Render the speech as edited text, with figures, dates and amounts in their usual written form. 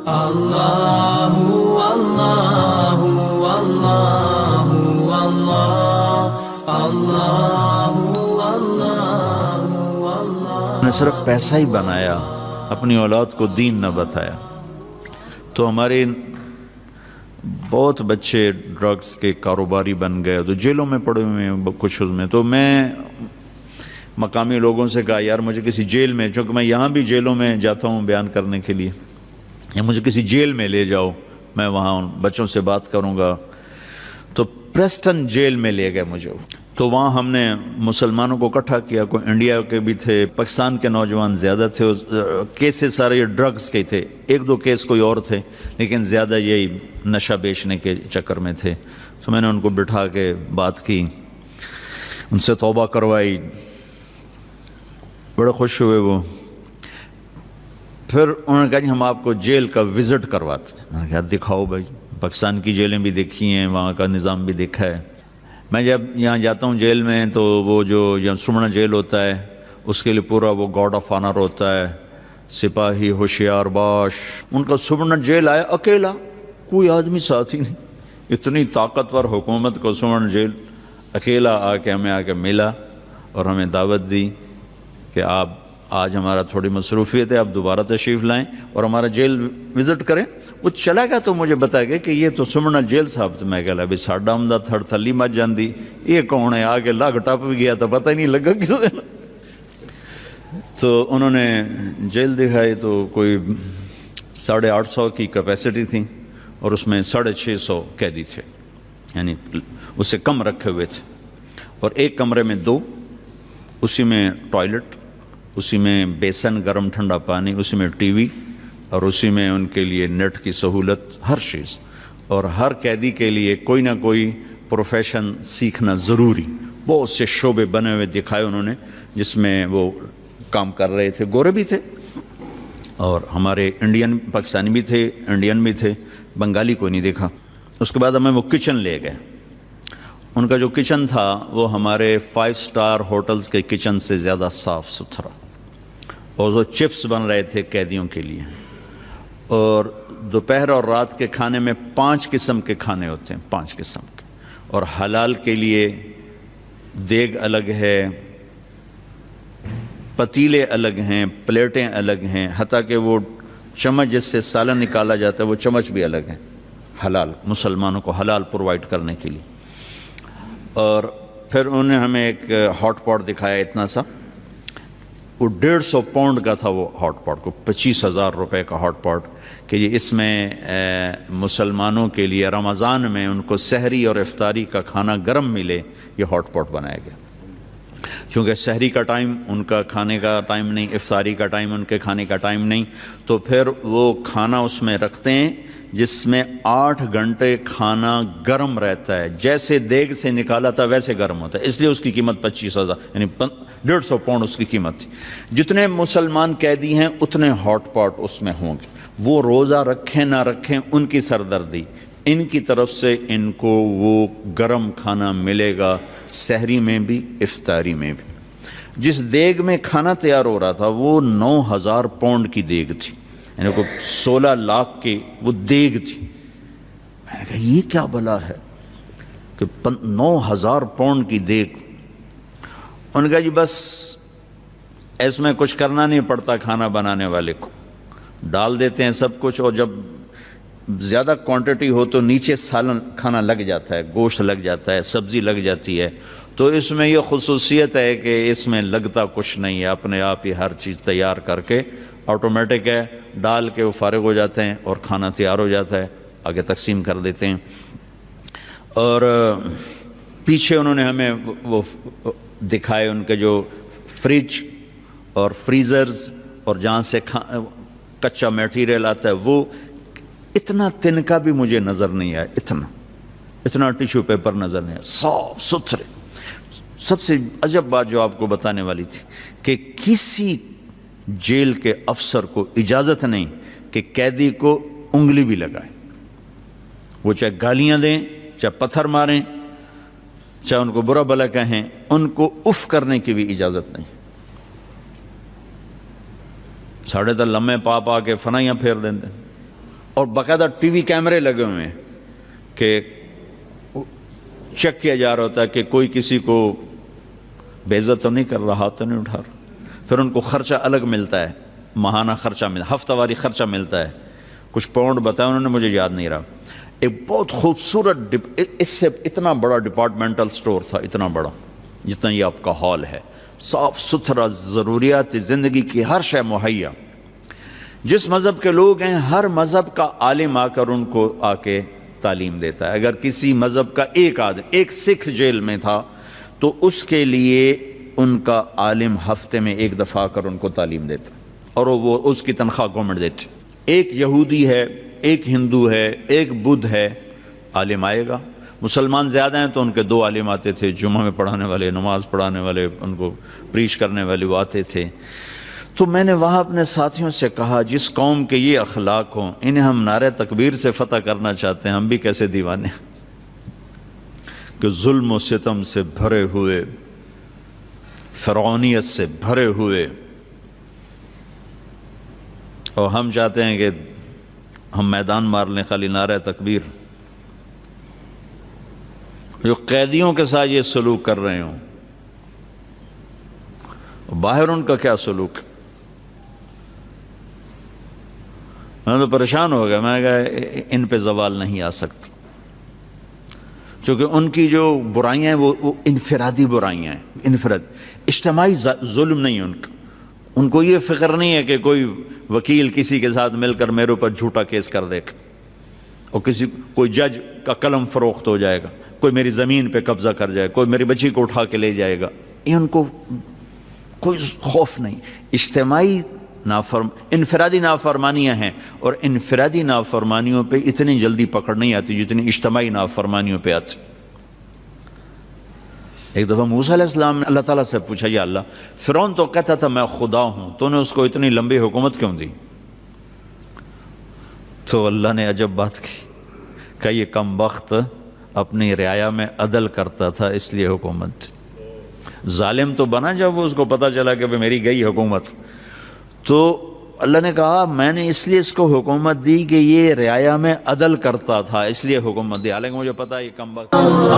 اللہ اللہ اللہ اللہ اللہ نے صرف پیسہ ہی بنایا، اپنی اولاد کو دین نہ بتایا. تو ہمارے بہت بچے ڈرگز کے کاروباری بن گئے، تو جیلوں میں پڑے ہوئے ہیں کچھ اس میں. تو میں مقامی لوگوں سے کہا یار مجھے کسی جیل میں، چونکہ میں یہاں بھی جیلوں میں جاتا ہوں بیان کرنے کے لیے، یا مجھے کسی جیل میں لے جاؤ، میں وہاں ان بچوں سے بات کروں گا. تو پریسٹن جیل میں لے گئے مجھے. تو وہاں ہم نے مسلمانوں کو اکٹھا کیا، کوئی انڈیا کے بھی تھے، پاکستان کے نوجوان زیادہ تھے. کیسز سارے یہ ڈرگز کے تھے، ایک دو کیس کوئی اور تھے لیکن زیادہ یہی نشہ بیچنے کے چکر میں تھے. تو میں نے ان کو بٹھا کے بات کی، ان سے توبہ کروائی، بڑے خوش ہوئے وہ. پھر انہوں نے کہا جی ہم آپ کو جیل کا وزٹ کرواتے ہیں. میں نے کہا دکھاؤ بھائی، پاکستان کی جیلیں بھی دیکھی ہیں، وہاں کا نظام بھی دیکھا ہے. میں جب یہاں جاتا ہوں جیل میں تو وہ جو یہاں سمنا جیل ہوتا ہے اس کے لیے پورا وہ گارڈ آف آنر ہوتا ہے، سپاہی ہوشیار باش. ان کا سمنا جیل آیا اکیلا، کوئی آدمی ساتھ ہی نہیں. اتنی طاقتور حکومت کو سمنا جیل اکیلا ہمیں آ کے ملا اور ہمیں دعوت دی کہ آپ آج ہمارا تھوڑی مصروفیت ہے، آپ دوبارہ تشریف لائیں اور ہمارا جیل وزٹ کریں. وہ چلا گیا تو مجھے بتایا گیا کہ یہ تو سمنا جیل صاحب. تو میں کہا بھی ساڈا آمدہ تھڑ تھلی مچ جاندی، یہ کون ہے؟ آگے لاگ ٹپ بھی گیا تو پتہ ہی نہیں لگا کس دن. تو انہوں نے جیل دکھائی تو کوئی 850 کی کیپیسٹی تھی اور اس میں 650 قیدی تھے، یعنی اس سے کم رکھے ہوئے تھے. اور ایک کمرے میں 2، اسی میں ٹوائلٹ، اسی میں بیسن گرم ٹھنڈا پانی، اسی میں ٹی وی، اور اسی میں ان کے لیے نیٹ کی سہولت، ہر چیز. اور ہر قیدی کے لیے کوئی نہ کوئی پروفیشن سیکھنا ضروری. بہت سے شعبے بنے ہوئے دکھائے انہوں نے جس میں وہ کام کر رہے تھے. گورے بھی تھے اور ہمارے انڈین پاکستانی بھی تھے، انڈین بھی تھے، بنگالی کوئی نہیں دیکھا. اس کے بعد ہمیں وہ کچن لے گئے. ان کا جو کچن تھا وہ ہمارے 5 سٹار ہوٹلز کے کچن سے زیادہ صاف ستھرا، اور وہ چپس بن رہے تھے قیدیوں کے لیے. اور دوپہر اور رات کے کھانے میں 5 قسم کے کھانے ہوتے ہیں، 5 قسم کے. اور حلال کے لیے دیگ الگ ہے، پتیلے الگ ہیں، پلیٹیں الگ ہیں، حتیٰ کہ وہ چمچ جس سے سالن نکالا جاتا ہے وہ چمچ بھی الگ ہیں، حلال، مسلمانوں کو حلال پرووائڈ کرنے کے لیے. اور پھر انہوں نے ہمیں ایک ہاٹ پاٹ دکھایا اتنا سا، وہ 150 پاؤنڈ کا تھا. وہ ہاٹ پاٹ کو 25,000 روپے کا ہاٹ پاٹ، کہ یہ اس میں مسلمانوں کے لیے رمضان میں ان کو سحری اور افطاری کا کھانا گرم ملے، یہ ہاٹ پاٹ بنایا گیا. چونکہ سحری کا ٹائم ان کا کھانے کا ٹائم نہیں، افطاری کا ٹائم ان کے کھانے کا ٹائم نہیں، تو پھر وہ کھانا اس میں رکھتے ہیں جس میں 8 گھنٹے کھانا گرم رہتا ہے، جیسے دیگ سے نکالا تھا ویسے گرم ہوتا ہے. اس لیے اس کی قیمت 25,000 یعنی 150 پاؤنڈ اس کی قیمت تھی. جتنے مسلمان قیدی ہیں اتنے ہاٹ پاٹ اس میں ہوں گے. وہ روزہ رکھیں نہ رکھیں ان کی سردردی، ان کی طرف سے ان کو وہ گرم کھانا ملے گا، سحری میں بھی افطاری میں بھی. جس دیگ میں کھانا تیار ہو رہا تھا وہ 9,000 پاؤنڈ کی دیگ تھی، یعنی کو 16 لاکھ کی وہ دیگ تھی. میں نے کہا یہ کیا بلا ہے کہ 9,000 پاؤنڈ کی دیگ. ان کا جی بس اس میں کچھ کرنا نہیں پڑتا، کھانا بنانے والے کو ڈال دیتے ہیں سب کچھ، اور جب زیادہ کوانٹٹی ہو تو نیچے سالن کھانا لگ جاتا ہے، گوشت لگ جاتا ہے، سبزی لگ جاتی ہے. تو اس میں یہ خصوصیت ہے کہ اس میں لگتا کچھ نہیں ہے، اپنے آپ ہی ہر چیز تیار کر کے آٹومیٹک ہے، ڈال کے وہ فارغ ہو جاتے ہیں اور کھانا تیار ہو جاتا ہے، آگے تقسیم کر دیتے ہیں. اور پیچھے انہوں نے ہمیں وہ دکھائے ان کے جو فریج اور فریزرز، اور جہاں سے کچا میٹیریل آتا ہے، وہ اتنا تنکا بھی مجھے نظر نہیں آیا، اتنا ٹیشو پیپر نظر نہیں آیا، صاف ستھرے. سب سے عجب بات جو آپ کو بتانے والی تھی کہ کسی جیل کے افسر کو اجازت نہیں کہ قیدی کو انگلی بھی لگائے، وہ چاہے گالیاں دیں، چاہے پتھر ماریں، چاہے ان کو برا بھلا کہیں، ان کو اف کرنے کی بھی اجازت نہیں. ساڑھے تو لمحے پا کے فنائیاں پھیر دیں. اور باقاعدہ ٹی وی کیمرے لگے ہوئے ہیں کہ چیک کیا جا رہا ہوتا ہے کہ کوئی کسی کو بے عزت تو نہیں کر رہا، ہاتھ تو نہیں اٹھا رہا۔ پھر ان کو خرچہ الگ ملتا ہے، ماہانہ خرچہ ملتا، ہفتہ واری خرچہ ملتا ہے، کچھ پاؤنڈ بتایا انہوں نے، مجھے یاد نہیں رہا۔ ایک بہت خوبصورت اس سے اتنا بڑا ڈپارٹمنٹل سٹور تھا، اتنا بڑا جتنا یہ آپ کا ہال ہے، صاف ستھرا، ضروریات زندگی کی ہر شے مہیا۔ جس مذہب کے لوگ ہیں ہر مذہب کا عالم آ کر ان کو آ کے تعلیم دیتا ہے۔ اگر کسی مذہب کا ایک سکھ جیل میں تھا تو اس کے لیے ان کا عالم ہفتے میں ایک دفعہ آ کر ان کو تعلیم دیتا اور وہ اس کی تنخواہ گورنمنٹ دیتی۔ ایک یہودی ہے، ایک ہندو ہے، ایک بدھ ہے، عالم آئے گا۔ مسلمان زیادہ ہیں تو ان کے 2 عالم آتے تھے، جمعہ میں پڑھانے والے، نماز پڑھانے والے، ان کو پریچ کرنے والے وہ آتے تھے۔ تو میں نے وہاں اپنے ساتھیوں سے کہا جس قوم کے یہ اخلاق ہوں انہیں ہم نعرہ تکبیر سے فتح کرنا چاہتے ہیں، ہم بھی کیسے دیوانے کہ ظلم و ستم سے بھرے ہوئے، فرعونیت سے بھرے ہوئے، اور ہم چاہتے ہیں کہ ہم میدان مار لیں خالی نعرہ تکبیر۔ جو قیدیوں کے ساتھ یہ سلوک کر رہے ہوں، باہر ان کا کیا سلوک؟ میں تو پریشان ہو گیا، میں نے کہا ان پہ زوال نہیں آ سکتا، چونکہ ان کی جو برائیاں ہیں وہ انفرادی برائیاں ہیں، اجتماعی ظلم نہیں ان کو یہ فکر نہیں ہے کہ کوئی وکیل کسی کے ساتھ مل کر میرے اوپر جھوٹا کیس کر دے گا، اور کوئی جج کا قلم فروخت ہو جائے گا، کوئی میری زمین پہ قبضہ کر جائے، کوئی میری بچی کو اٹھا کے لے جائے گا، یہ ان کو کوئی خوف نہیں۔ اجتماعی انفرادی نافرمانیاں ہیں، اور انفرادی نافرمانیوں پہ اتنی جلدی پکڑ نہیں آتی جتنی اجتماعی نافرمانیوں پہ آتی۔ ایک دفعہ موسیٰ علیہ السلام نے اللہ تعالیٰ سے پوچھا، یا اللہ فرعون تو کہتا تھا میں خدا ہوں، تو نے اس کو اتنی لمبی حکومت کیوں دی؟ تو اللہ نے عجب بات کی کہ یہ کم بخت اپنی رعایا میں عدل کرتا تھا اس لیے حکومت۔ ظالم تو بنا جب وہ اس کو پتہ چلا کہ میری گئی حکومت، تو اللہ نے کہا میں نے اس لیے اس کو حکومت دی کہ یہ رعایا میں عدل کرتا تھا اس لیے حکومت دی، حالانکہ مجھے پتا ہے یہ کم وقت اللہ